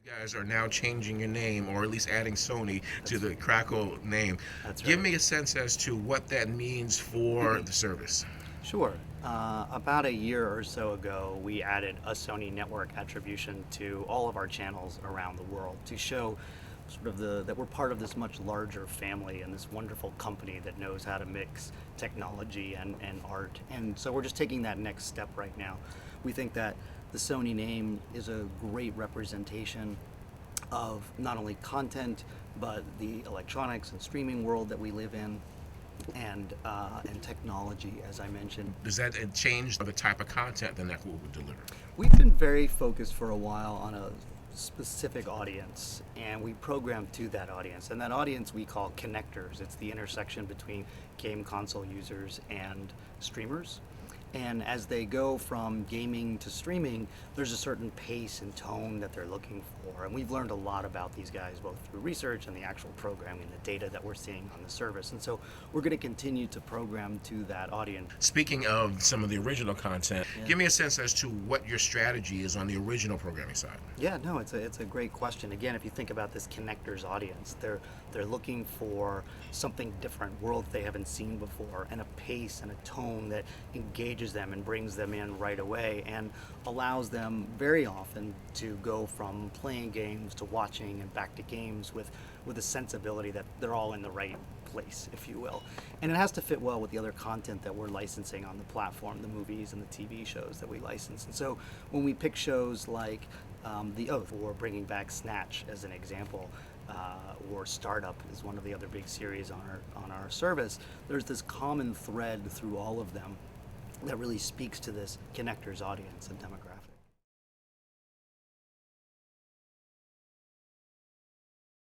You guys are now changing your name, or at least adding Sony to the Crackle name. That's Give right. me a sense as to what that means for the service. Sure. About a year or so ago, we added a Sony network attribution to all of our channels around the world to show sort of that we're part of this much larger family and this wonderful company that knows how to mix technology and art. And so we're just taking that next step right now. We think that the Sony name is a great representation of not only content but the electronics and streaming world that we live in, and technology, as I mentioned. Does that change the type of content the network will deliver? We've been very focused for a while on a specific audience, and we program to that audience. And that audience we call connectors. It's the intersection between game console users and streamers. And as they go from gaming to streaming, there's a certain pace and tone that they're looking for. And we've learned a lot about these guys, both through research and the actual programming, the data that we're seeing on the service. And so we're going to continue to program to that audience. Speaking of some of the original content, Yeah. give me a sense as to what your strategy is on the original programming side. Yeah, no, it's a great question. Again, if you think about this connectors audience, they're looking for something different, worlds they haven't seen before, and a pace and a tone that engages them and brings them in right away, and allows them very often to go from playing games to watching and back to games with a sensibility that they're all in the right place, if you will. And it has to fit well with the other content that we're licensing on the platform, the movies and the TV shows that we license. And so when we pick shows like The Oath, or bringing back Snatch as an example, or Startup is one of the other big series on our service, there's this common thread through all of them that really speaks to this connectors audience and demographic.